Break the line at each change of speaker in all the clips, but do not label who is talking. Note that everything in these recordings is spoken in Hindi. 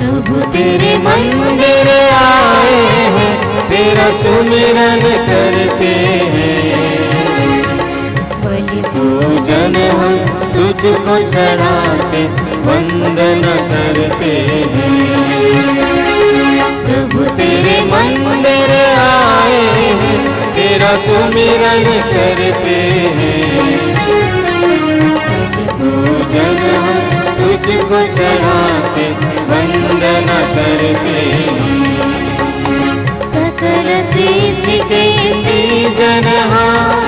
प्रभु तेरे मंदिर आए हैं, तेरा सुमिरन करते हैं। बलि पूजन हम तुझको चढ़ाते, वंदन करते हैं। प्रभु तेरे मंदिर आए हैं, तेरा सुमिरन करते हैं। बलि पूजन हम तुझको चढ़ाते, वंदन करते हैं। सकल सृष्टि के सृजनहार,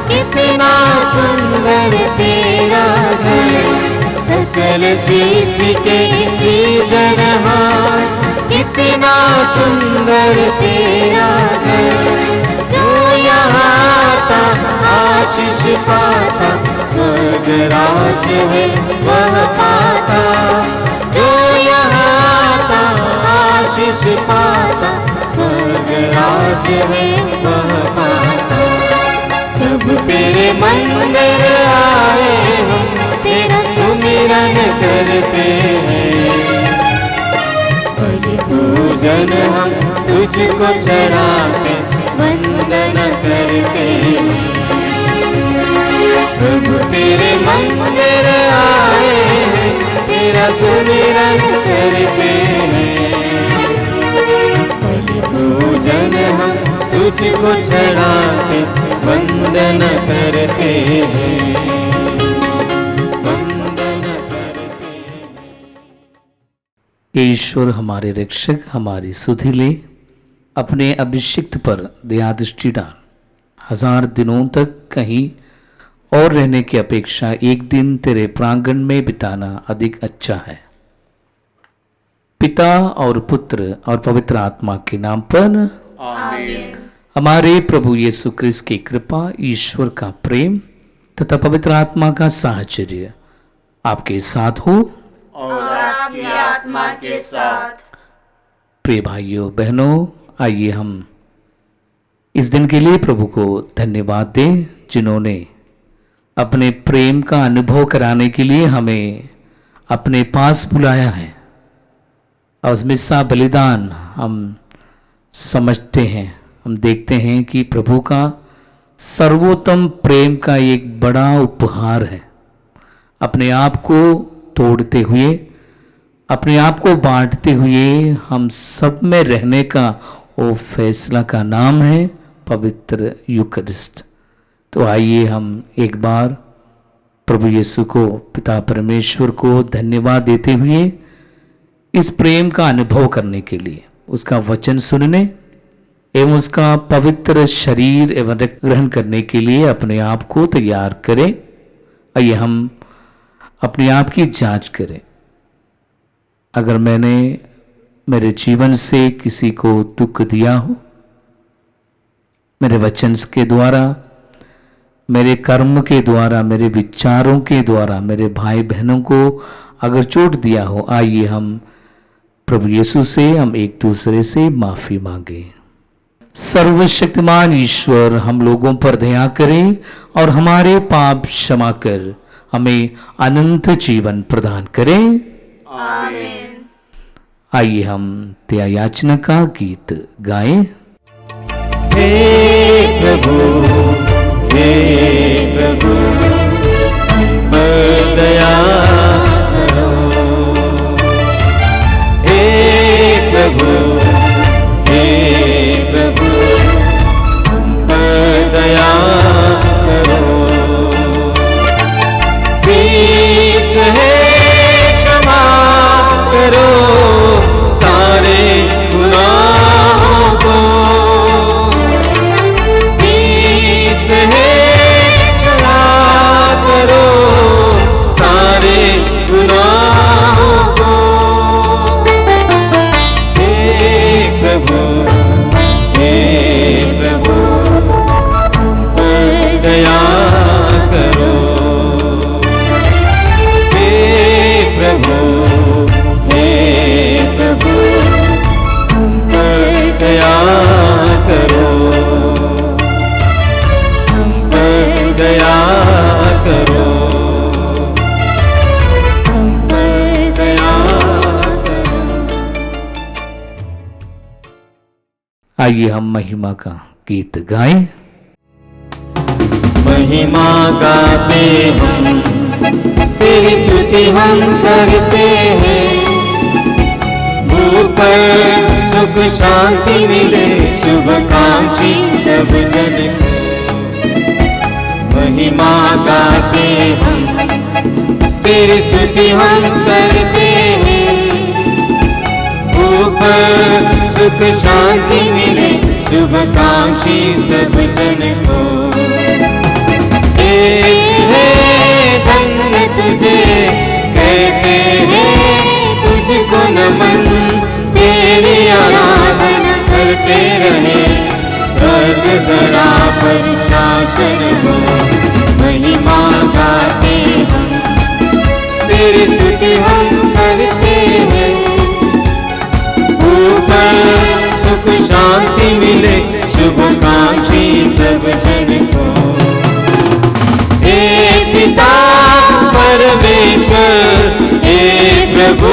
कितना सुंदर तेरा घर। सकल सृष्टि के सृजनहार, कितना सुंदर तेरा घर। जो यहाँ आता आशीष पाता, स्वर्ग राज है वह पाता। जो यहाँ आता आशीष पाता, स्वर्ग राज है वह पाता। प्रभु तेरे मंदिर आए हम, तेरा सुमिरन करते हैं। बलि पूजन हम तुझको चढ़ाते, वंदन करते हैं। प्रभु तेरे मंदिर आए हैं, तेरा सुमिरन करते हैं। बलि पूजन हम तुझको चढ़ाते, वंदन करते हैं, वंदन करते हैं।
ईश्वर हमारे रक्षक हमारी सुधि ले, अपने अभिषिक्त पर दया दृष्टि डाल। 1000 दिनों तक कहीं और रहने की अपेक्षा एक दिन तेरे प्रांगण में बिताना अधिक अच्छा है। पिता और पुत्र और पवित्र आत्मा के नाम पर
आमीन।
हमारे प्रभु यीशु क्रिस्त की कृपा, ईश्वर का प्रेम तथा पवित्र आत्मा का साहचर्य आपके साथ हो
और आपकी आत्मा के साथ।
प्रिय भाइयों बहनों, आइए हम इस दिन के लिए प्रभु को धन्यवाद दें, जिन्होंने अपने प्रेम का अनुभव कराने के लिए हमें अपने पास बुलाया है। और मिस्सा बलिदान हम समझते हैं, हम देखते हैं कि प्रभु का सर्वोत्तम प्रेम का एक बड़ा उपहार है। अपने आप को तोड़ते हुए, अपने आप को बांटते हुए हम सब में रहने का वो फैसला का नाम है पवित्र यूकरिस्ट। तो आइए हम एक बार प्रभु यीशु को, पिता परमेश्वर को धन्यवाद देते हुए इस प्रेम का अनुभव करने के लिए, उसका वचन सुनने एवं उसका पवित्र शरीर एवं रक्त ग्रहण करने के लिए अपने आप को तैयार करें। आइए हम अपने आप की जांच करें। अगर मैंने मेरे जीवन से किसी को दुख दिया हो, मेरे वचन के द्वारा, मेरे कर्म के द्वारा, मेरे विचारों के द्वारा, मेरे भाई बहनों को अगर चोट दिया हो, आइए हम प्रभु यीशु से हम एक दूसरे से माफी मांगे। सर्वशक्तिमान ईश्वर हम लोगों पर दया करें और हमारे पाप क्षमा कर हमें अनंत जीवन प्रदान करें।
आमीन।
आइए हम दया याचना का गीत गाएं।
हे प्रभु, हे प्रभु, दया करो। हे प्रभु, हे प्रभु, दया करो। प्रीत है, क्षमा करो सारे गुनाहों को। प्रीत है, क्षमा करो सारे
आइए हम महिमा का गीत गाएं।
महिमा गाते हम, तेरी स्तुति हम करते हैं। ऊपर सुख शांति मिले शुभकांक्षी सब जन को। महिमा गाते हम, तेरी स्तुति हम करते हैं। ऊपर सुख शांति मिले शुभकांक्षी सब जन को। धन्य तुझे कहते हैं, तुझको नमन, तेरी आराधना करते रहे। स्वर्ग धरा पर शासन हो, महिमा गाते हम, तेरी स्तुति हम करते हैं। ऊपर सुख शांति मिले शुभकांक्षी सब जन को। हे पिता परमेश्वर, हे प्रभु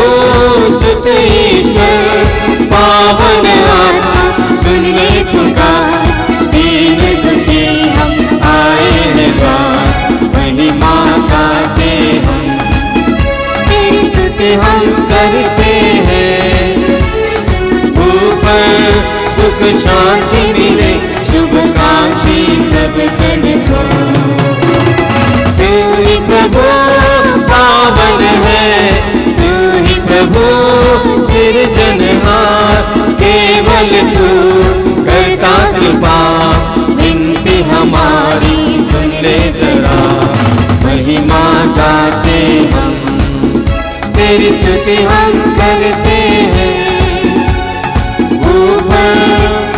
सुत ईश्वर, पावन आत्मा सुन ले पुकार। दीन दुखी हम आए हैं द्वार, महिमा गाते हम, तेरी स्तुति हम करते हैं। ऊपर सुख शांति मिले शुभकांक्षी सब जन को। तू ही प्रभु पावन है, तू ही प्रभु सिरजनहार। केवल तू करता कृपा, विनती हमारी सुन ले जरा। महिमा गाते हम, तेरी स्तुति हम करते हैं। ऊपर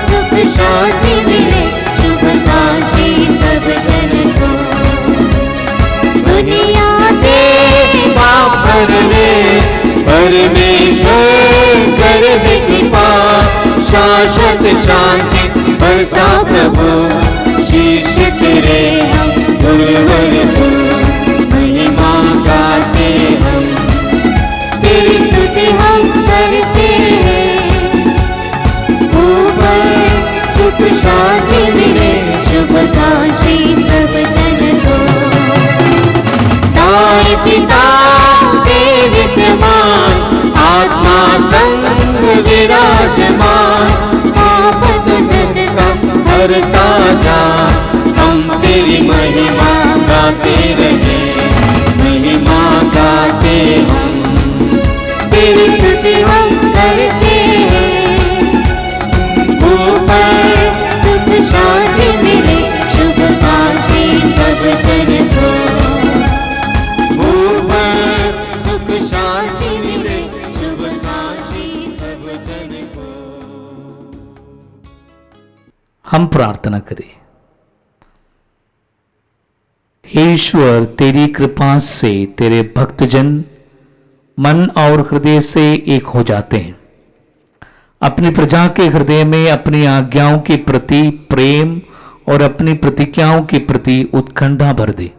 सुख शांति मिले शुभकांक्षी सब जन को। पाप भरने परमेश्वर कर दे कृपा। शाश्वत शांति बरसा प्रभु, शीश तेरे हम गुरुवर को। महिमा गाते हम, तेरी स्तुति हम करते हैं। ऊपर सुख शांति मिले शुभकांक्षी सब जन को। दाई पिता विद्यमान, आत्मा संग विराजमान। आफत जग का हरता जा, हम तेरी महिमा गाते रहे। महिमा गाते हम, तेरी स्तुति हम करते हैं। ऊपर सुख शांति मिले शुभकांक्षी सब जन को। शांति मिले शुभकांक्षी सब जन को।
हम प्रार्थना करें। हे ईश्वर, तेरी कृपा से तेरे भक्तजन मन और हृदय से एक हो जाते हैं। अपनी प्रजा के हृदय में अपनी आज्ञाओं के प्रति प्रेम और अपनी प्रतिज्ञाओं के प्रति उत्कंठा भर दे,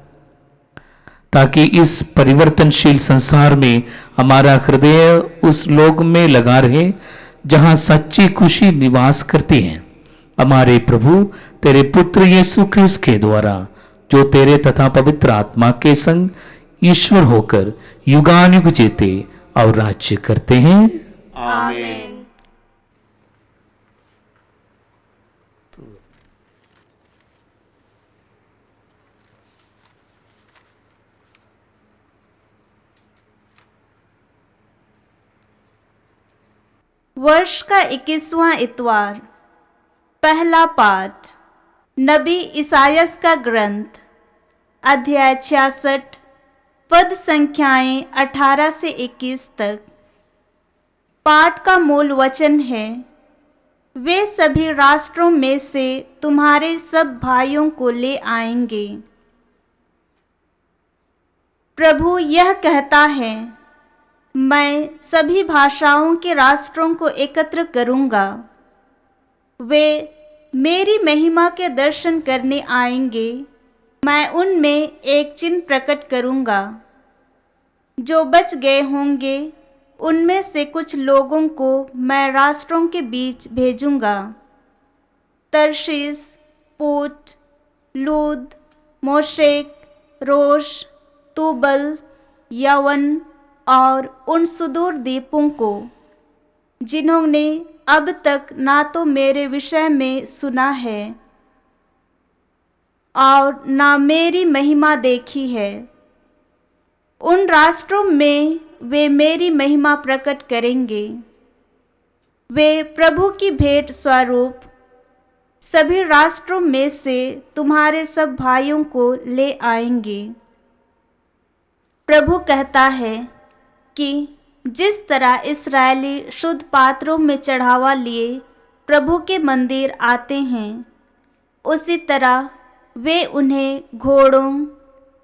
ताकि इस परिवर्तनशील संसार में हमारा हृदय उस लोक में लगा रहे जहां सच्ची खुशी निवास करती है। हमारे प्रभु तेरे पुत्र यीशु क्रिस्त के द्वारा, जो तेरे तथा पवित्र आत्मा के संग ईश्वर होकर युगानुयुग जीते और राज्य करते हैं।
आमीन। वर्ष का 21वां इतवार। पहला पाठ नबी इसायास का ग्रंथ, अध्याय 66, पद संख्याएं 18 से 21 तक। पाठ का मूल वचन है, वे सभी राष्ट्रों में से तुम्हारे सब भाइयों को ले आएंगे। प्रभु यह कहता है, मैं सभी भाषाओं के राष्ट्रों को एकत्र करूंगा। वे मेरी महिमा के दर्शन करने आएंगे। मैं उनमें एक चिन्ह प्रकट करूंगा। जो बच गए होंगे उनमें से कुछ लोगों को मैं राष्ट्रों के बीच भेजूंगा। तरशीस, पूट, लूद, मोशेक, रोश, तूबल, यवन और उन सुदूर द्वीपों को जिन्होंने अब तक ना तो मेरे विषय में सुना है और ना मेरी महिमा देखी है। उन राष्ट्रों में वे मेरी महिमा प्रकट करेंगे। वे प्रभु की भेंट स्वरूप सभी राष्ट्रों में से तुम्हारे सब भाइयों को ले आएंगे। प्रभु कहता है कि जिस तरह इस्राएली शुद्ध पात्रों में चढ़ावा लिए प्रभु के मंदिर आते हैं, उसी तरह वे उन्हें घोड़ों,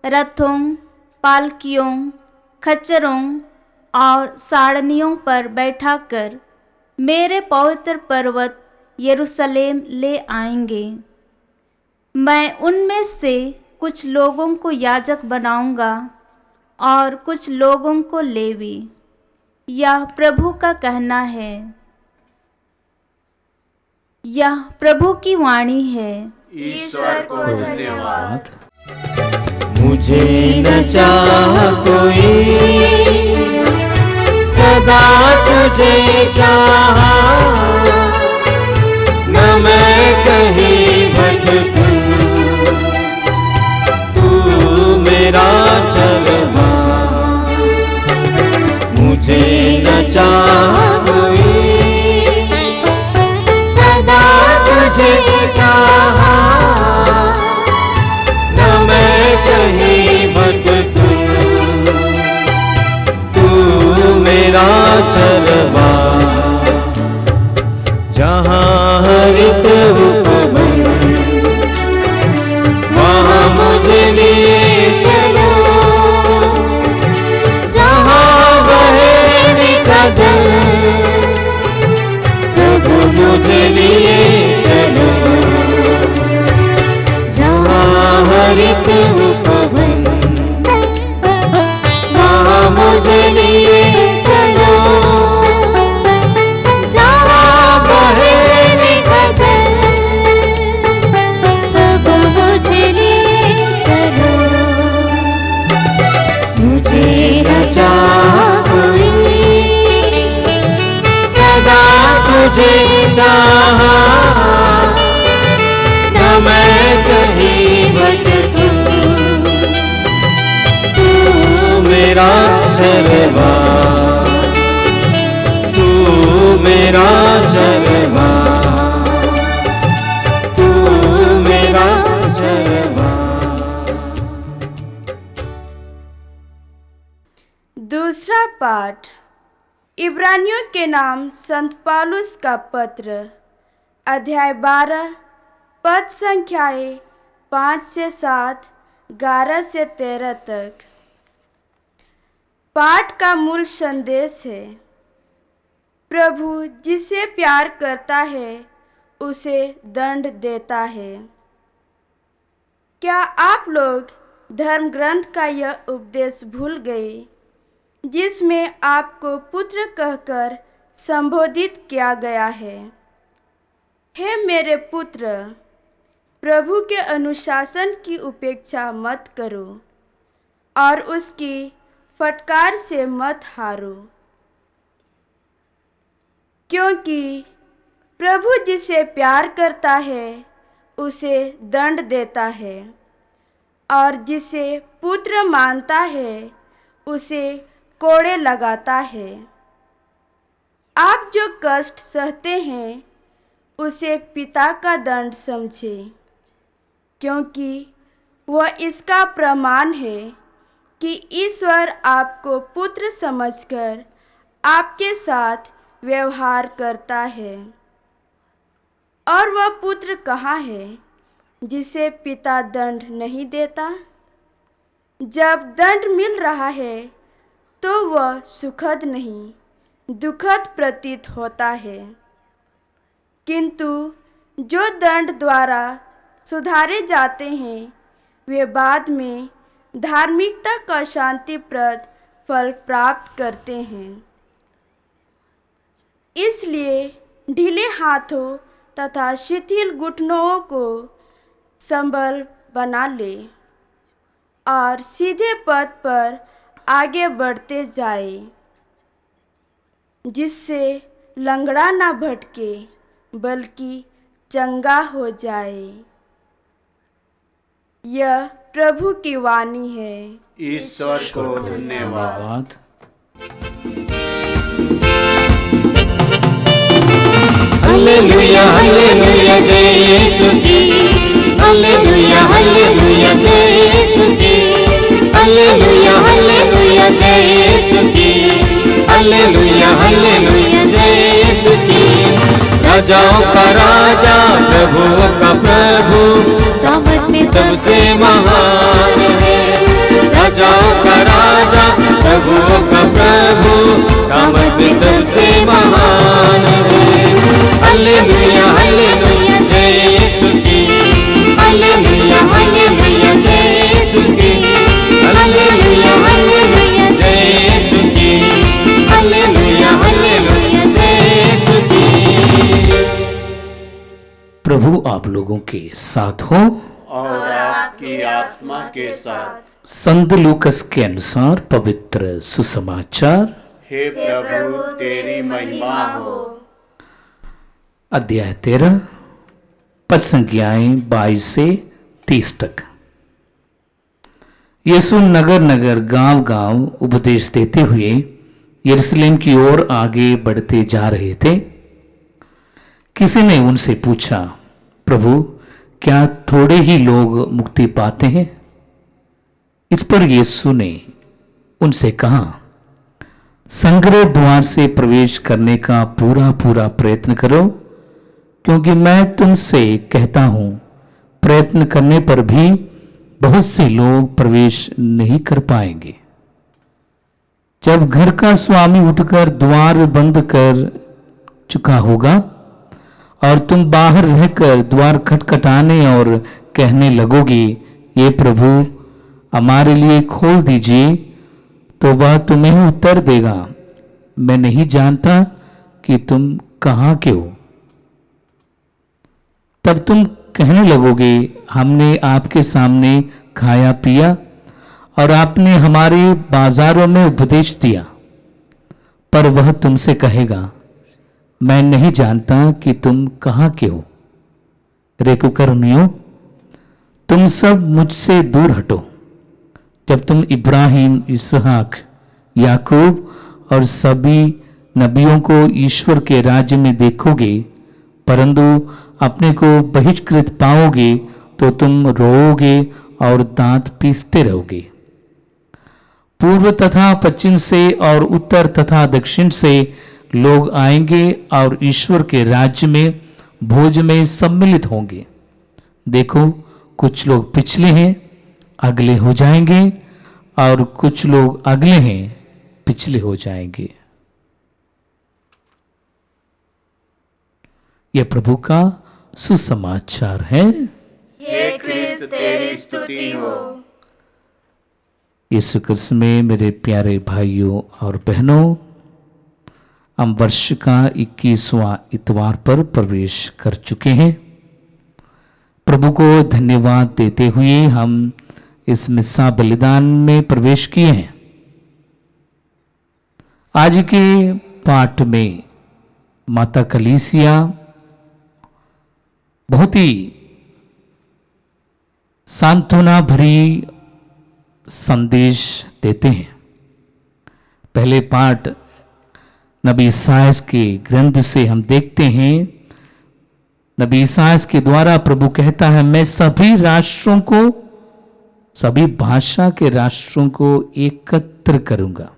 रथों, पालकियों, खच्चरों और साड़नियों पर बैठाकर मेरे पवित्र पर्वत यरूशलेम ले आएंगे। मैं उनमें से कुछ लोगों को याजक बनाऊंगा और कुछ लोगों को लेवी। यह प्रभु का कहना है। यह प्रभु की वाणी है।
ईश्वर को धन्यवाद।
मुझे न चाह कोई, सदा तुझे चाहा, न मैं कहीं भटकूं, तू मेरा चरवा। मुझे न चाह कोई, सदा तुझे चाहा, न मैं कहीं भटकूं, तू मेरा चरवा। जहाँ हरित उपवन, वहाँ मुझे लिए चलो, जहाँ बहे मीठा जल, प्रभु मुझे लिए चलो। जहाँ हरित उपवन, वहाँ मुझे लिए चलो, जहाँ बहे मीठा जल, प्रभु मुझे लिए चलो। मुझे न चाह कोई, सदा तुझे चाहा, न मैं कहीं भटकूं, तू मेरा चरवा, तू मेरा चरवा, तू मेरा चरवा।
दूसरा पाठ इब्रानियों के नाम संत पौलुस का पत्र, अध्याय 12, पद संख्याएं 5 से 7, 11 से 13 तक। पाठ का मूल संदेश है, प्रभु जिसे प्यार करता है उसे दंड देता है। क्या आप लोग धर्म ग्रंथ का यह उपदेश भूल गए, जिसमें आपको पुत्र कहकर संबोधित किया गया है? हे मेरे पुत्र, प्रभु के अनुशासन की उपेक्षा मत करो और उसकी फटकार से मत हारो, क्योंकि प्रभु जिसे प्यार करता है उसे दंड देता है और जिसे पुत्र मानता है उसे कोड़े लगाता है। आप जो कष्ट सहते हैं उसे पिता का दंड समझे, क्योंकि वह इसका प्रमाण है कि ईश्वर आपको पुत्र समझकर आपके साथ व्यवहार करता है। और वह पुत्र कहाँ है जिसे पिता दंड नहीं देता? जब दंड मिल रहा है तो वह सुखद नहीं, दुखद प्रतीत होता है, किंतु जो दंड द्वारा सुधारे जाते हैं वे बाद में धार्मिकता का शांतिप्रद फल प्राप्त करते हैं। इसलिए ढीले हाथों तथा शिथिल घुटनों को संबल बना ले और सीधे पथ पर आगे बढ़ते जाए, जिससे लंगड़ा ना भटके बल्कि चंगा हो जाए। यह प्रभु की वाणी है।
ईश्वर को धन्यवाद।
हालेलुया हालेलुया जय यीशु की, हालेलुया हालेलुया जय यीशु की, हालेलुया हालेलुया जय यीशु की, हालेलुया हालेलुया जय यीशु की। राजाओं का राजा प्रभुओं का प्रभु सामर्थ में सबसे महान है। राजाओं का राजा प्रभुओं का प्रभु सामर्थ में सबसे महान है। हालेलुया हालेलुया जय यीशु की, हालेलुया हालेलुया जय यीशु की, हालेलुया हालेलुया जय यीशु की, हालेलुया हालेलुया जय यीशु की।
प्रभु आप लोगों के साथ हो
और आपकी आत्मा के साथ।
संत लूकस के अनुसार पवित्र सुसमाचार।
हे प्रभु तेरी महिमा हो।
अध्याय 13 पद संख्याएं 22 से 30 तक। यीशु नगर नगर गांव गांव उपदेश देते हुए यरूशलेम की ओर आगे बढ़ते जा रहे थे। किसी ने उनसे पूछा, प्रभु क्या थोड़े ही लोग मुक्ति पाते हैं? इस पर यीशु ने उनसे कहा, संग्रह द्वार से प्रवेश करने का पूरा पूरा प्रयत्न करो, क्योंकि मैं तुमसे कहता हूं प्रयत्न करने पर भी बहुत से लोग प्रवेश नहीं कर पाएंगे। जब घर का स्वामी उठकर द्वार बंद कर चुका होगा और तुम बाहर रहकर द्वार खटखटाने और कहने लगोगे, ये प्रभु हमारे लिए खोल दीजिए, तो वह तुम्हें उत्तर देगा, मैं नहीं जानता कि तुम कहाँ के हो। तब तुम कहने लगोगे, हमने आपके सामने खाया पिया और आपने हमारे बाजारों में उपदेश दिया। पर वह तुमसे कहेगा, मैं नहीं जानता कि तुम कहाँ के हो। रे कुकर्मियों, तुम सब मुझसे दूर हटो। जब तुम इब्राहिम, इसहाक, याकूब और सभी नबियों को ईश्वर के राज्य में देखोगे, परंतु अपने को बहिष्कृत पाओगे, तो तुम रोओगे और दांत पीसते रहोगे। पूर्व तथा पश्चिम से और उत्तर तथा दक्षिण से लोग आएंगे और ईश्वर के राज्य में भोज में सम्मिलित होंगे। देखो, कुछ लोग पिछले हैं, अगले हो जाएंगे, और कुछ लोग अगले हैं, पिछले हो जाएंगे। यह प्रभु का सुसमाचार है।
हे कृष्ण तेरी स्तुति हो।
यीशु कृष्ण में मेरे प्यारे भाइयों और बहनों, हम वर्ष का 21वां इतवार पर प्रवेश कर चुके हैं। प्रभु को धन्यवाद देते हुए हम इस मिस्सा बलिदान में प्रवेश किए हैं। आज के पाठ में माता कलीसिया बहुत ही सांत्वना भरी संदेश देते हैं। पहले पाठ नबी ईसायाह के ग्रंथ से हम देखते हैं। नबी ईसायाह के द्वारा प्रभु कहता है, मैं सभी राष्ट्रों को, सभी भाषा के राष्ट्रों को एकत्र करूंगा,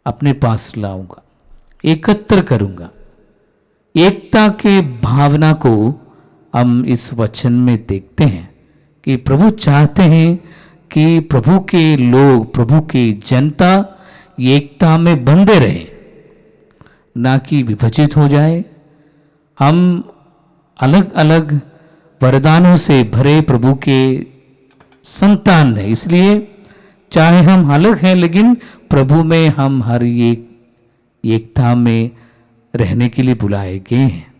अपने पास लाऊंगा, एकत्र करूंगा। एकता के भावना को हम इस वचन में देखते हैं कि प्रभु चाहते हैं कि प्रभु के लोग, प्रभु की जनता एकता में बंधे रहें, ना कि विभाजित हो जाए। हम अलग अलग वरदानों से भरे प्रभु के संतान हैं, इसलिए चाहे हम अलग हैं, लेकिन प्रभु में हम हर एक एकता में रहने के लिए बुलाए गए हैं।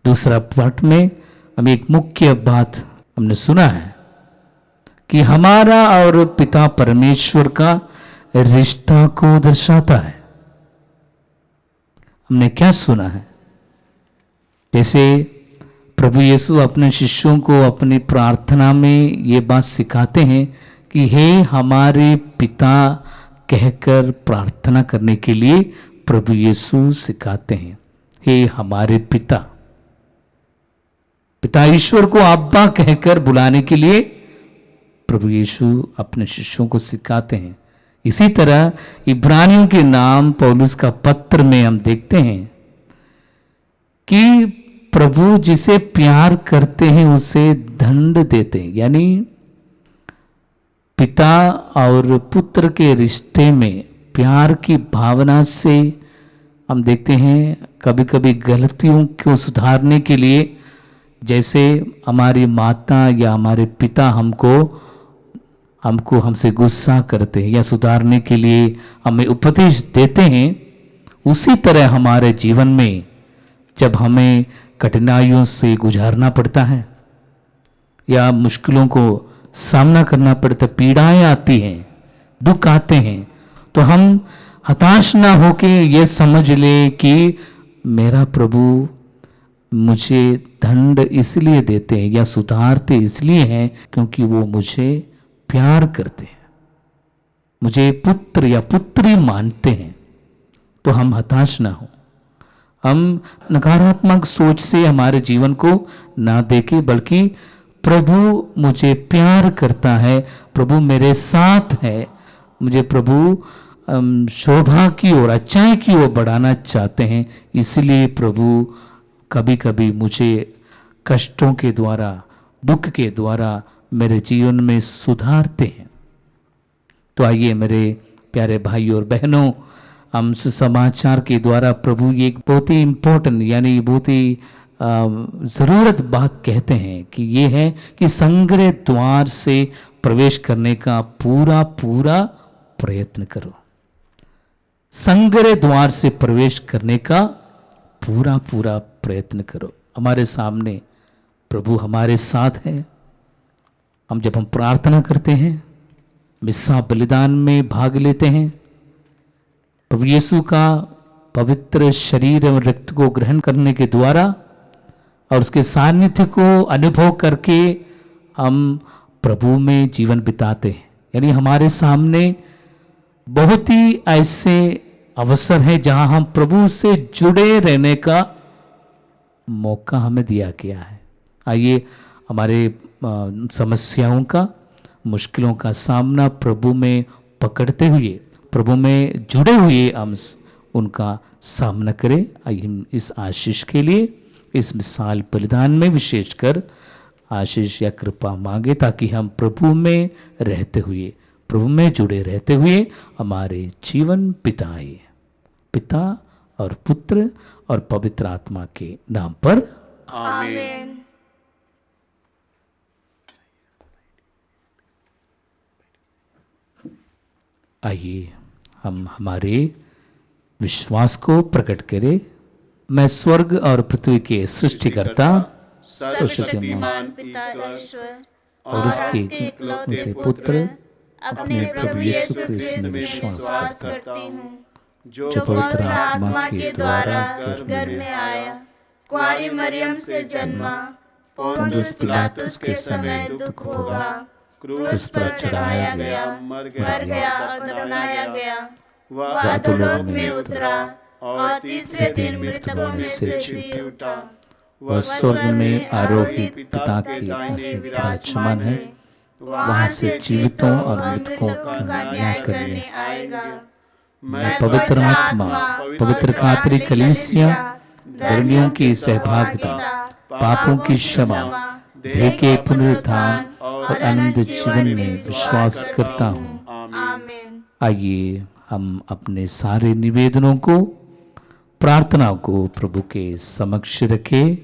दूसरा पाठ में हम एक मुख्य बात हमने सुना है कि हमारा और पिता परमेश्वर का रिश्ता को दर्शाता है। हमने क्या सुना है? जैसे प्रभु यीशु अपने शिष्यों को अपनी प्रार्थना में ये बात सिखाते हैं कि हे हमारे पिता कहकर प्रार्थना करने के लिए प्रभु यीशु सिखाते हैं। हे हमारे पिता, पिता ईश्वर को अब्बा कहकर बुलाने के लिए प्रभु यीशु अपने शिष्यों को सिखाते हैं। इसी तरह इब्रानियों के नाम पौलुस का पत्र में हम देखते हैं कि प्रभु जिसे प्यार करते हैं उसे दंड देते हैं। यानी पिता और पुत्र के रिश्ते में प्यार की भावना से हम देखते हैं कभी कभी गलतियों को सुधारने के लिए, जैसे हमारी माता या हमारे पिता हमसे गुस्सा करते हैं या सुधारने के लिए हमें उपदेश देते हैं, उसी तरह हमारे जीवन में जब हमें कठिनाइयों से गुजारना पड़ता है या मुश्किलों को सामना करना पड़ता, पीड़ाएं आती हैं, दुख आते हैं, तो हम हताश ना होके ये समझ ले कि मेरा प्रभु मुझे दंड इसलिए देते हैं या सुधारते इसलिए हैं क्योंकि वो मुझे प्यार करते हैं, मुझे पुत्र या पुत्री मानते हैं। तो हम हताश ना हो, हम नकारात्मक सोच से हमारे जीवन को ना देखें, बल्कि प्रभु मुझे प्यार करता है, प्रभु मेरे साथ है, मुझे प्रभु शोभा की ओर, अच्छाई की ओर बढ़ाना चाहते हैं, इसलिए प्रभु कभी कभी मुझे कष्टों के द्वारा, दुख के द्वारा मेरे जीवन में सुधारते हैं। तो आइए मेरे प्यारे भाई और बहनों, हम सुसमाचार के द्वारा प्रभु ये एक बहुत ही इम्पोर्टेंट यानी बहुत ही ज़रूरत बात कहते हैं कि ये है कि संग्रह द्वार से प्रवेश करने का पूरा पूरा प्रयत्न करो। संग्रह द्वार से प्रवेश करने का पूरा पूरा प्रयत्न करो। हमारे सामने प्रभु हमारे साथ है। जब हम प्रार्थना करते हैं, मिस्सा बलिदान में भाग लेते हैं, प्रभु यीशु का पवित्र शरीर एवं रक्त को ग्रहण करने के द्वारा और उसके सानिध्य को अनुभव करके हम प्रभु में जीवन बिताते हैं। यानी हमारे सामने बहुत ही ऐसे अवसर हैं जहां हम प्रभु से जुड़े रहने का मौका हमें दिया गया है। आइए हमारे समस्याओं का, मुश्किलों का सामना प्रभु में पकड़ते हुए, प्रभु में जुड़े हुए हम उनका सामना करें। आइए हम इस आशीष के लिए इस मिसाल बलिदान में विशेषकर आशीष या कृपा मांगे, ताकि हम प्रभु में रहते हुए, प्रभु में जुड़े रहते हुए हमारे जीवन बिताए। पिता और पुत्र और पवित्र आत्मा के नाम पर
आमीन।
आइए हम हमारे विश्वास को प्रकट करें। मैं स्वर्ग और पृथ्वी के सृष्टिकर्ता
सर्वशक्तिमान
पिता
ईश्वर
ईश्वर
और उसके
इकलौते
पुत्र
अपने प्रभु यीशु क्रिस्त में विश्वास करती हूँ,
जो
जो
पवित्र
पवित्र
आत्मा
आत्मा
के
के
द्वारा
द्वारा घर में आया, कुंवारी मरियम से जन्मा, पोंतियुस पिलातुस के समय दुख भोगा, क्रूस पर चढ़ाया गया, मर गया और दफनाया गया, वह अधोलोक में उतरा और तीसरे दिन मृतकों में से जी उठा,
वह स्वर्ग में आरोहित पिता के दाहिने विराजमान है, वहां से जीवितों और मृतकों का न्याय करने
आएगा।
मैं पवित्र आत्मा, पवित्र कातरी कलीसिया, धर्मियों की सहभागिता, पापों की क्षमा, देह के पुनरुत्थान और अनंत जीवन में विश्वास करता हूँ।
आमीन।
आइए हम अपने सारे निवेदनों को, प्रार्थनाओं को प्रभु के समक्ष रखें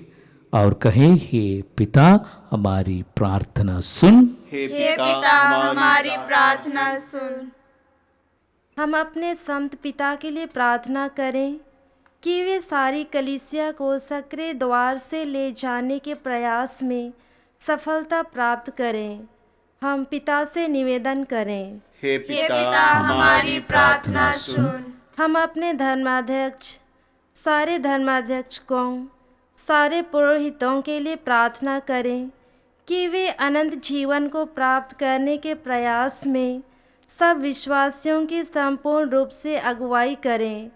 और कहें, हे पिता हमारी प्रार्थना सुन।
हे
हे पिता हमारी प्रार्थना सुन।
हम अपने संत पिता के लिए प्रार्थना करें कि वे सारी कलीसिया को सक्रिय द्वार से ले जाने के प्रयास में सफलता प्राप्त करें। हम पिता से निवेदन करें।
हे पिता हमारी प्रार्थना सुन।
हम अपने धर्माध्यक्ष, सारे धर्माध्यक्षों, सारे पुरोहितों के लिए प्रार्थना करें कि वे अनंत जीवन को प्राप्त करने के प्रयास में सब विश्वासियों की संपूर्ण रूप से अगुवाई करें।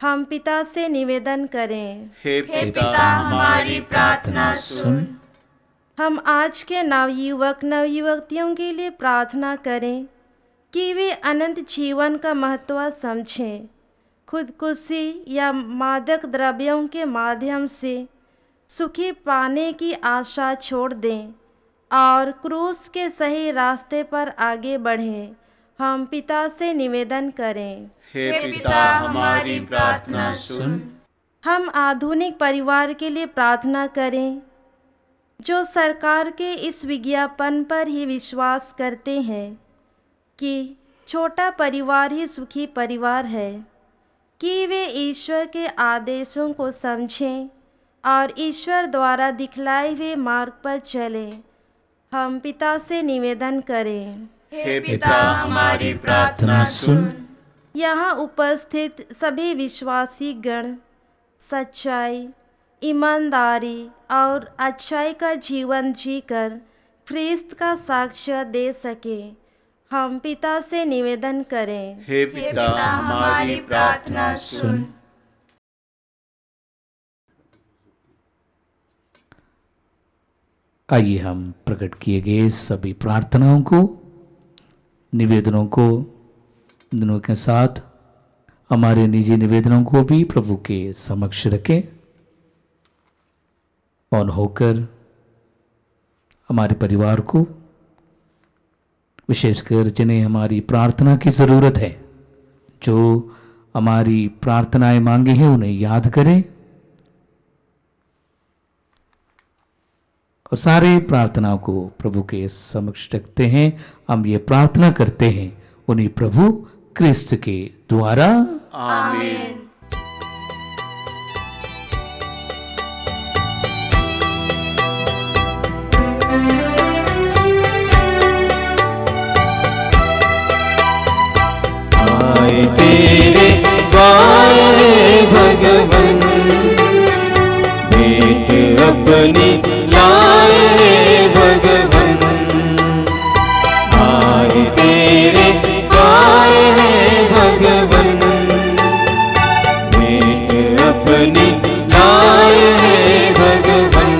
हम पिता से निवेदन करें।
हे पिता हमारी प्रार्थना सुन।
हम आज के नवयुवक नवयुवतियों के लिए प्रार्थना करें कि वे अनंत जीवन का महत्व समझें, खुदकुशी या मादक द्रव्यों के माध्यम से सुखी पाने की आशा छोड़ दें और क्रूस के सही रास्ते पर आगे बढ़ें। हम पिता से निवेदन करें।
हे पिता हमारी प्रार्थना सुन।
हम आधुनिक परिवार के लिए प्रार्थना करें जो सरकार के इस विज्ञापन पर ही विश्वास करते हैं कि छोटा परिवार ही सुखी परिवार है, कि वे ईश्वर के आदेशों को समझें और ईश्वर द्वारा दिखलाए हुए मार्ग पर चलें। हम पिता से निवेदन करें।
हे पिता हमारी प्रार्थना सुन।
यहाँ उपस्थित सभी विश्वासी गण सच्चाई, ईमानदारी और अच्छाई का जीवन जीकर ख्रिस्त का साक्ष्य दे सके। हम पिता से निवेदन करें।
हे पिता हमारी प्रार्थना सुन।
आइए हम प्रकट किए गए सभी प्रार्थनाओं को, निवेदनों को दोनों के साथ हमारे निजी निवेदनों को भी प्रभु के समक्ष रखें। मौन होकर हमारे परिवार को, विशेषकर जिन्हें हमारी प्रार्थना की ज़रूरत है, जो हमारी प्रार्थनाएं मांगी हैं, उन्हें याद करें और सारे प्रार्थनाओं को प्रभु के समक्ष रखते हैं। हम ये प्रार्थना करते हैं उन्हीं प्रभु क्रिस्त के द्वारा,
आमीन। आए तेरे द्वार भगवन, भेंट अपनी लाए भगवन। आए तेरे द्वार भगवन, भेंट अपनी लाए भगवन।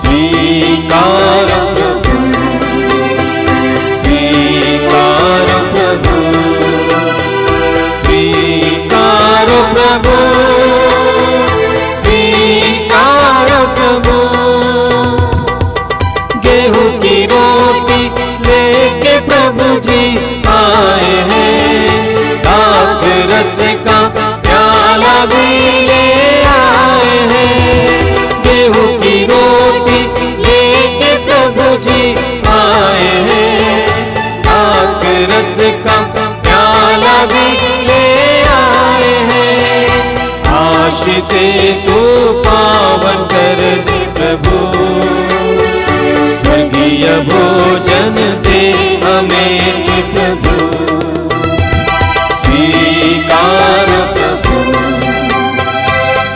स्वीकार प्रभु, स्वीकार प्रभु, स्वीकार प्रभु, स्वीकार प्रभु। गेहूं की रोटी लेके प्रभु जी आए हैं, दाख रस का प्याला भी ले आए हैं। गेहूं की रोटी लेके प्रभु जी आए हैं, दाख रस का प्याला भी ले आए हैं। आशीष से तू पावन कर दे प्रभु, स्वर्गीय भोजन दे हमें प्रभु। स्वीकार प्रभु,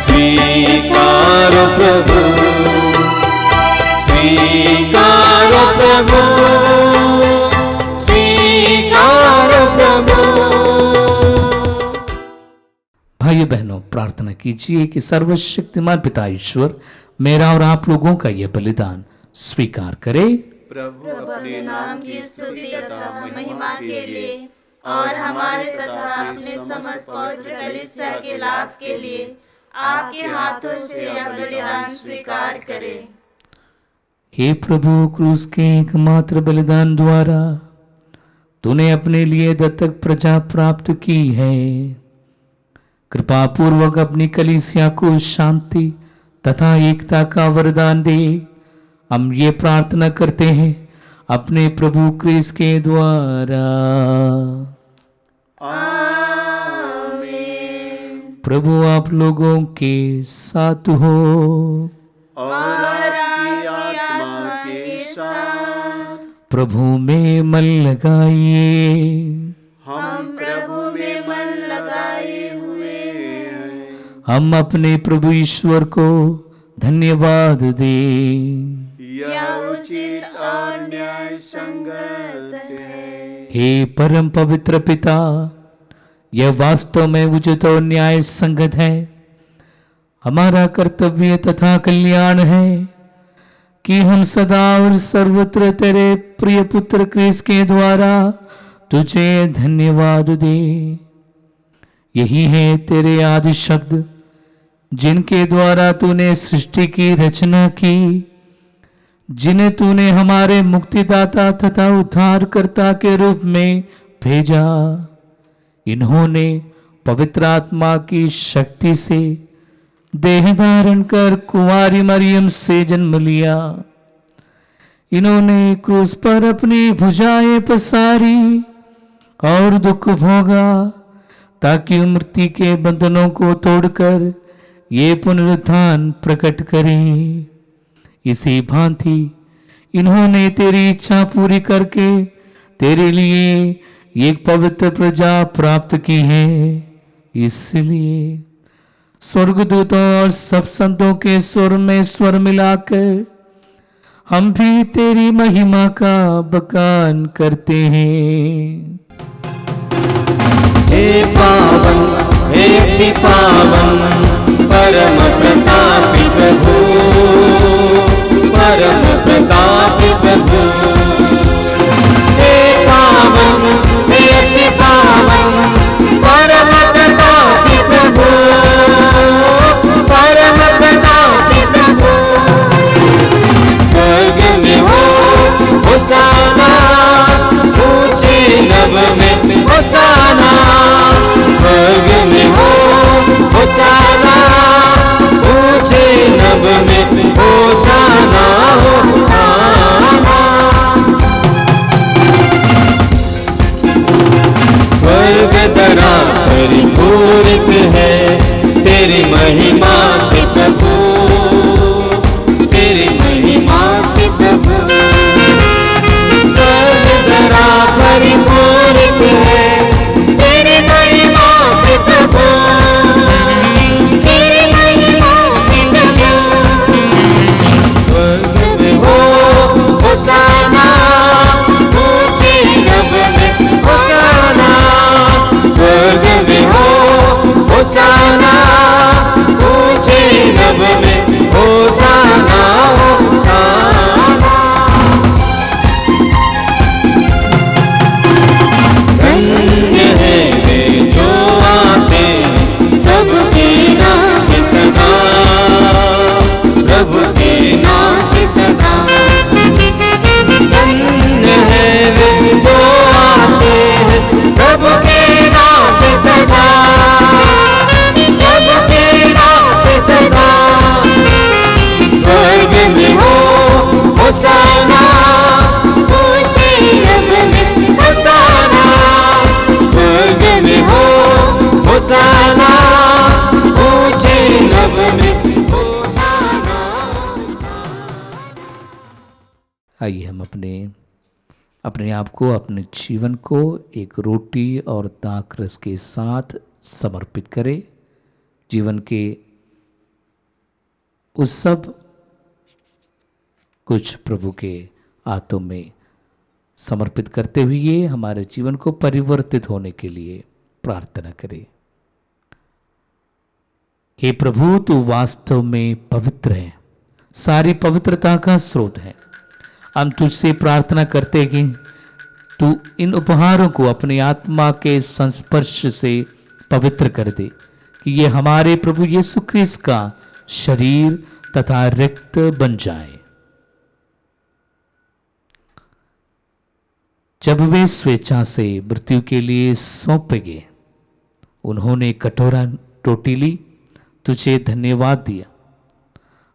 स्वीकार प्रभु, स्वीकार प्रभु, स्वीकार प्रभु।
भाइयों बहनों, प्रार्थना कीजिए कि सर्वशक्तिमान पिता ईश्वर मेरा और आप लोगों का यह बलिदान स्वीकार करे।
प्रभु अपने नाम की स्तुति तथा
महिमा के लिए और हमारे तथा अपने समस्त पवित्र कलीसिया के लाभ के लिए आपके हाथों से यह बलिदान स्वीकार करे।
हे प्रभु, क्रूस के एकमात्र बलिदान द्वारा तूने अपने लिए दत्तक प्रजा प्राप्त की है। कृपा पूर्वक अपनी कलीसिया को शांति तथा एकता का वरदान दे। हम ये प्रार्थना करते हैं अपने प्रभु क्रिस्त के द्वारा।
आमीन।
प्रभु आप लोगों के साथ हो।
और आपकी आत्मा के साथ।
प्रभु में मन लगाइए।
हम प्रभु में मन लगाए हुए हैं।
हम अपने प्रभु ईश्वर को धन्यवाद दें।
यह उचित और न्याय संगत है।
हे परम पवित्र पिता, यह वास्तव में उचित और न्याय संगत है। हमारा कर्तव्य तथा कल्याण है कि हम सदा और सर्वत्र तेरे प्रिय पुत्र क्रिस्त के द्वारा तुझे धन्यवाद दें। यही है तेरे आदि शब्द जिनके द्वारा तूने सृष्टि की रचना की, जिन्हें तूने हमारे मुक्तिदाता तथा उद्धारकर्ता के रूप में भेजा। इन्होंने पवित्र आत्मा की शक्ति से देह धारण कर कुंवारी मरियम से जन्म लिया। इन्होंने क्रूस पर अपनी भुजाएं पसारी और दुख भोगा, ताकि मृत्यु के बंधनों को तोड़कर ये पुनरुत्थान प्रकट करें। इसी भांति इन्होंने तेरी इच्छा पूरी करके तेरे लिए एक पवित्र प्रजा प्राप्त की है। इसलिए स्वर्गदूतों और सब संतों के स्वर में स्वर मिलाकर हम भी तेरी महिमा का बखान करते हैं।
हे पावन, हे अति पावन, परम प्रतापी प्रभु, परम प्रतापी प्रभु। हे पावन, हे अति पावन, परम प्रतापी प्रभु, परम प्रतापी प्रभु। स्वर्ग में हो होसाना, ऊंचे नभ में होसाना। स्वर्ग में हो होसाना, ऊंचे नभ में होसाना, होसाना। स्वर्ग धरा परिपूरित है तेरी महिमा से प्रभु, तेरी महिमा से प्रभु। स्वर्ग धरा परिपूरित है तेरी महिमा से प्रभु, तेरी महिमा से प्रभु। स्वर्ग में हो होसाना, ऊंचे नभ में होसाना। स्वर्ग में हो होसाना, ऊंचे नभ में होसाना, होसाना। धन्य है वे जो आते प्रभु के नाम के सदा, प्रभु के नाम के सदा। धन्य है वे जो आते हैं प्रभु के नाम पे सदा, प्रभु के नाम पे सदा। स्वर्ग में हो होसाना, ऊंचे नभ में होसाना। स्वर्ग में हो होसाना, ऊंचे नभ में होसाना।
आइए हम अपने आप को, अपने जीवन को एक रोटी और दाख रस के साथ समर्पित करें। जीवन के उस सब कुछ प्रभु के हाथों में समर्पित करते हुए हमारे जीवन को परिवर्तित होने के लिए प्रार्थना करें। हे प्रभु, तू वास्तव में पवित्र है, सारी पवित्रता का स्रोत है। हम तुझसे प्रार्थना करते हैं कि तू इन उपहारों को अपनी आत्मा के संस्पर्श से पवित्र कर दे, कि ये हमारे प्रभु यीशु क्रिस्त का शरीर तथा रक्त बन जाए। जब वे स्वेच्छा से मृत्यु के लिए सौंपे गए, उन्होंने कटोरा रोटी ली, तुझे धन्यवाद दिया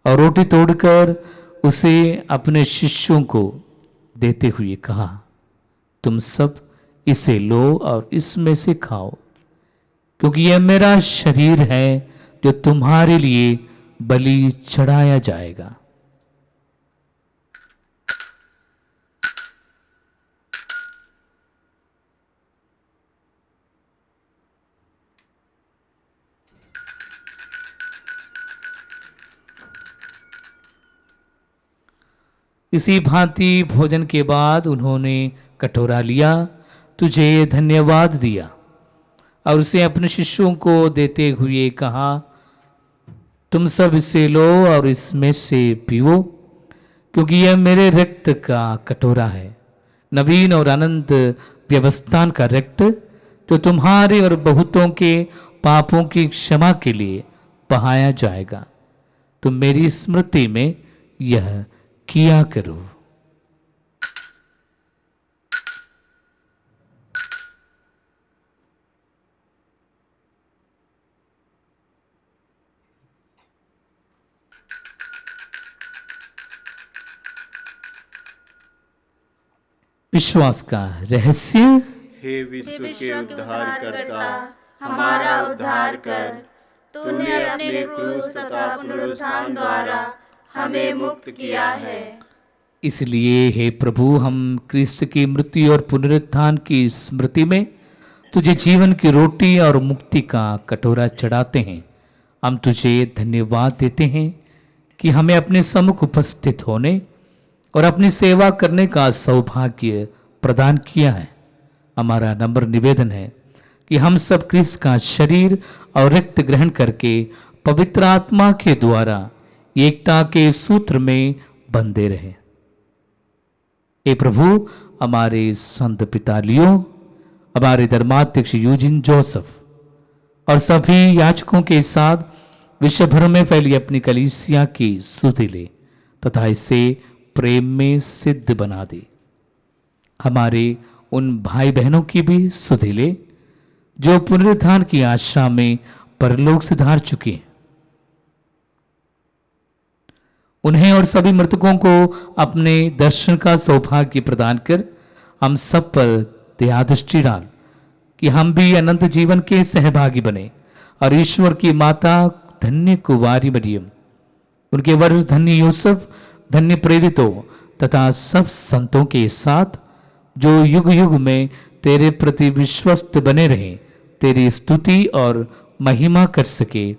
और रोटी तोड़कर उसे अपने शिष्यों को देते हुए कहा, तुम सब इसे लो और इसमें से खाओ, क्योंकि यह मेरा शरीर है जो तुम्हारे लिए बलि चढ़ाया जाएगा। इसी भांति भोजन के बाद उन्होंने कटोरा लिया, तुझे धन्यवाद दिया और उसे अपने शिष्यों को देते हुए कहा, तुम सब इसे लो और इसमें से पीओ, क्योंकि यह मेरे रक्त का कटोरा है, नवीन और अनंत व्यवस्थान का रक्त, जो तुम्हारे और बहुतों के पापों की क्षमा के लिए बहाया जाएगा। तुम मेरी स्मृति में यह किया करो। विश्वास का रहस्य।
हे विश्व के उद्धारकर्ता, हमारा उद्धार कर। तूने अपने क्रूस तथा पुनरुत्थान द्वारा हमें मुक्त किया है।
इसलिए हे प्रभु, हम क्रिस्त की मृत्यु और पुनरुत्थान की स्मृति में तुझे जीवन की रोटी और मुक्ति का कटोरा चढ़ाते हैं। हम तुझे धन्यवाद देते हैं कि हमें अपने सम्मुख उपस्थित होने और अपनी सेवा करने का सौभाग्य प्रदान किया है। हमारा नम्र निवेदन है कि हम सब क्रिस्त का शरीर और रक्त ग्रहण करके पवित्र आत्मा के द्वारा एकता के सूत्र में बंधे रहे। हे प्रभु, हमारे संत पिता लियो, हमारे धर्माध्यक्ष यूजिन जोसेफ और सभी याजकों के साथ विश्व भर में फैली अपनी कलीसिया की सुधि ले तथा इसे प्रेम में सिद्ध बना दे। हमारे उन भाई बहनों की भी सुधि ले जो पुनरुत्थान की आशा में परलोक से धार चुके हैं। उन्हें और सभी मृतकों को अपने दर्शन का सौभाग्य प्रदान कर हम सब पर दया दृष्टि डाल कि हम भी अनंत जीवन के सहभागी बने और ईश्वर की माता धन्य कुंवारी मरियम, उनके वर धन्य यूसुफ, धन्य प्रेरितों तथा सब संतों के साथ जो युग युग में तेरे प्रति विश्वस्त बने रहे, तेरी स्तुति और महिमा कर सके,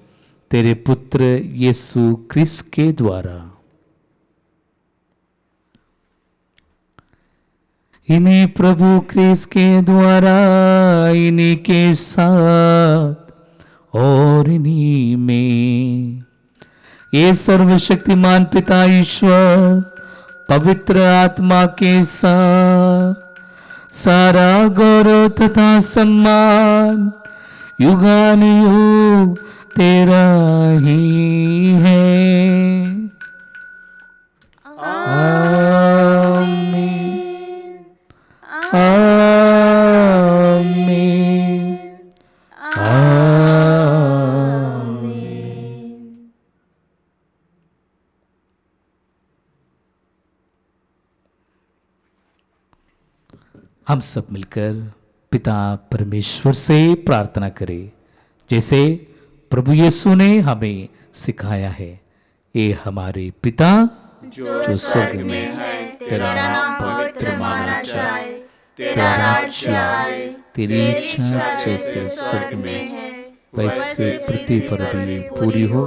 तेरे पुत्र यीशु क्रिस्त के द्वारा। इन्हीं प्रभु क्रिस्त के द्वारा, इन्हीं के साथ और इन्हीं में ये सर्वशक्तिमान पिता ईश्वर पवित्र आत्मा के साथ सारा गौरव तथा सम्मान युगानुयुग तेरा ही है। आमीन आमीन आमीन। हम सब मिलकर पिता परमेश्वर से प्रार्थना करें जैसे प्रभु यीशु ने हमें सिखाया है। ये हमारे पिता जो स्वर्ग में है, तेरा नाम पवित्र माना जाए, तेरा राज्य आए, तेरी इच्छा जैसे स्वर्ग में है वैसे पृथ्वी पर भी पूरी हो।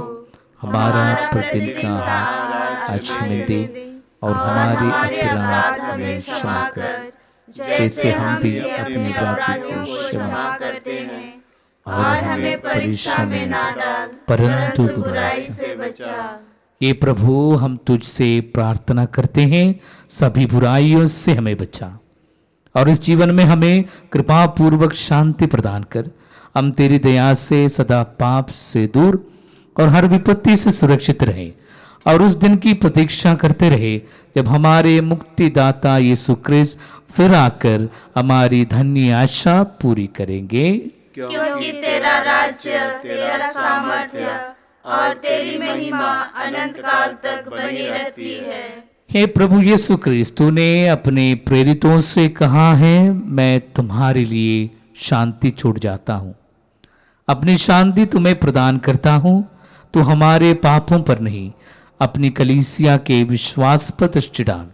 हमारा प्रतिदिन का आहार आज हमें दे और हमारे अपराध हमें क्षमा कर जैसे हम भी अपने अपराधियों को क्षमा करते हैं, और हमें परीक्षा में ना डाल परंतु बुराई से बचा। ये प्रभु, हम तुझसे प्रार्थना करते हैं सभी बुराइयों से हमें बचा और इस जीवन में हमें कृपा पूर्वक शांति प्रदान कर। हम तेरी दया से सदा पाप से दूर और हर विपत्ति से सुरक्षित रहें और उस दिन की प्रतीक्षा करते रहे जब हमारे मुक्तिदाता यीशु क्रिस्त फिर आकर हमारी धन्य आशा पूरी करेंगे।
क्योंकि तेरा राज्य, तेरा सामर्थ्य और तेरी महिमा अनंत काल तक बनी रहती है।
हे प्रभु यीशु क्रिस्त, तूने अपने प्रेरितों से कहा है, मैं तुम्हारे लिए शांति छोड़ जाता हूँ, अपनी शांति तुम्हें प्रदान करता हूँ। तो हमारे पापों पर नहीं, अपनी कलीसिया के विश्वास पर दृष्टि डाल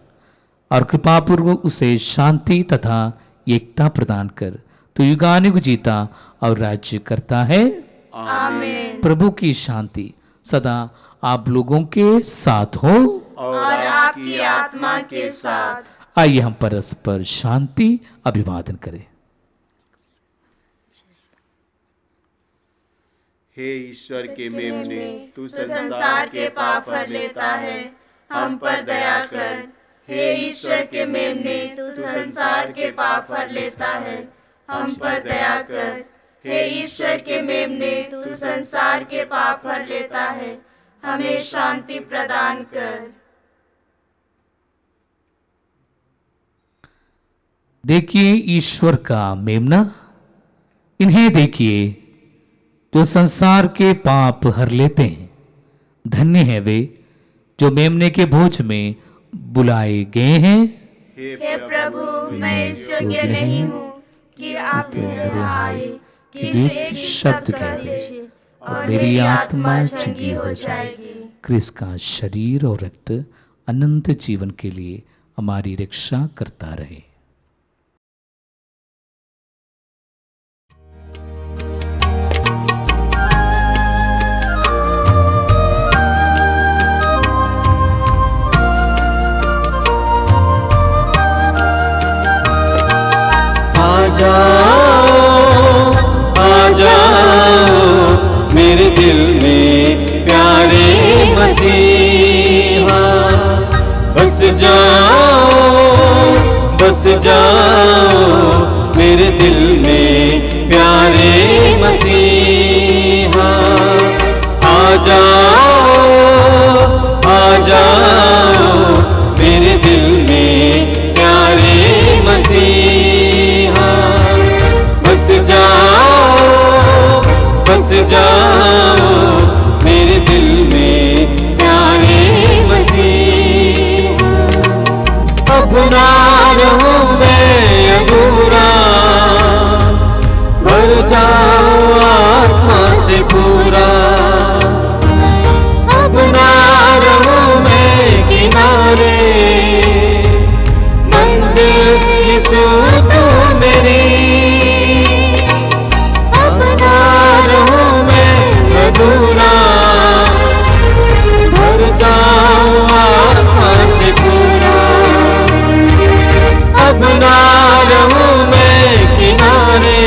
और कृपापूर्वक उसे शांति तथा एकता प्रदान कर। तो युगानुग जीता और राज्य करता है।
आमीन।
प्रभु की शांति सदा आप लोगों के साथ हो
और आपकी आत्मा के साथ।
आइए हम परस्पर शांति अभिवादन करें।
हे ईश्वर के मेमने, तू
संसार के पाप हर लेता है, हम पर दया कर। हे ईश्वर के मेमने, तू संसार के पाप हर लेता है, हम पर दया कर। हे ईश्वर के मेमने, तू संसार के पाप हर लेता है, हमें शांति प्रदान कर।
देखिए ईश्वर का मेमना, इन्हें देखिए जो संसार के पाप हर लेते हैं। धन्य है वे जो मेमने के भोज में बुलाए गए हैं।
हे प्रभु, मैं इस योग्य नहीं हूँ कि आप मेरे यहाँ आए, किंतु एक शब्द कह दीजिए और मेरी आत्मा चंगी हो जाएगी।
क्रिस्त का शरीर और रक्त अनंत जीवन के लिए हमारी रक्षा करता रहे।
आ जाओ मेरे दिल में प्यारे मसीहा, बस जाओ मेरे दिल में प्यारे मसीहा। आ जाओ मेरे दिल में प्यारे मसीहा। बस जाओ मेरे दिल में प्यारे मसीहा। अपना रहूं मैं अधूरा, भर जाओ आत्मा से पूरा। अपना रहूं मैं किनारे, मंजिल यीशु तू मेरी। अपना रहूं मैं अधूरा, भर जाओ आत्मा से पूरा। अपना रहूं मैं किनारे,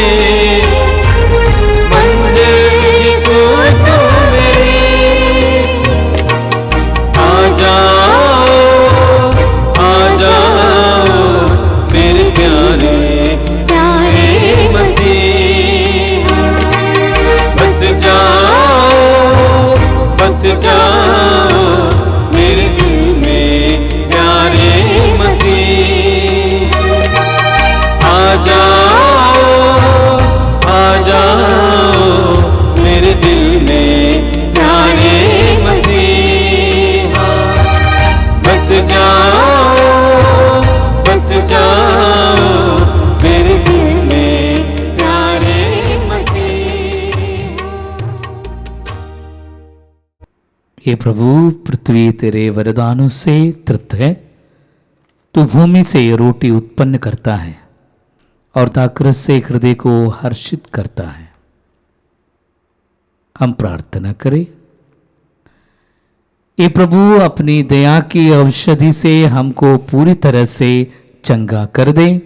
मंजिल यीशु तू मेरी। आ जाओ मेरे प्यारे मसीहा। बस जाओ मेरे दिल में प्यारे मसीहा। आ जाओ मेरे दिल में प्यारे मसीहा। बस जाओ मेरे दिल में प्यारे मसीहा।
हे प्रभु, पृथ्वी तेरे वरदानों से तृप्त है। तू भूमि से रोटी उत्पन्न करता है और दाखरस से हृदय को हर्षित करता है। हम प्रार्थना करें। हे प्रभु, अपनी दया की औषधि से हमको पूरी तरह से चंगा कर दे।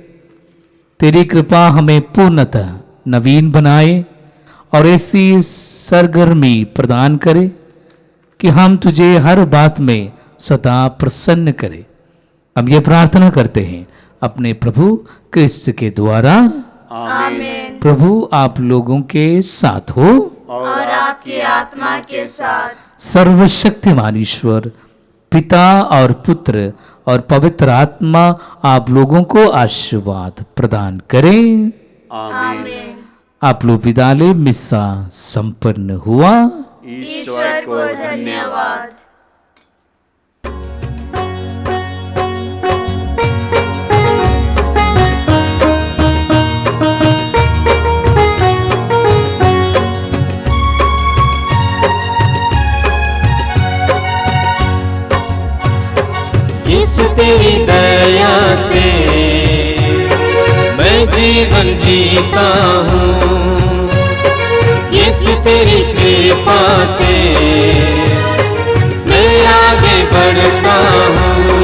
तेरी कृपा हमें पूर्णतः नवीन बनाए और ऐसी सरगर्मी प्रदान करे कि हम तुझे हर बात में सदा प्रसन्न करें। हम ये प्रार्थना करते हैं अपने प्रभु क्रिस्त के द्वारा।
आमीन।
प्रभु आप लोगों के साथ हो
और आपकी आत्मा के साथ।
सर्वशक्तिमान ईश्वर पिता और पुत्र और पवित्र आत्मा आप लोगों को आशीर्वाद प्रदान करें।
आमीन।
आप लोग विदा ले। मिस्सा संपन्न हुआ।
ईश्वर को धन्यवाद।
तेरी दया से मैं जीवन जीता हूँ। यीशु तेरी कृपा से मैं आगे बढ़ता हूँ।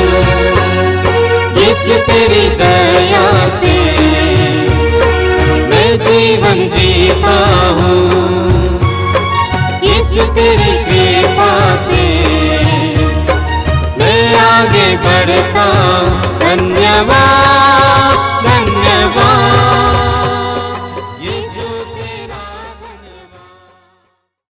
यीशु तेरी दया से मैं जीवन जीता हूँ। यीशु तेरी कृपा से मैं आगे बढ़ता हूँ।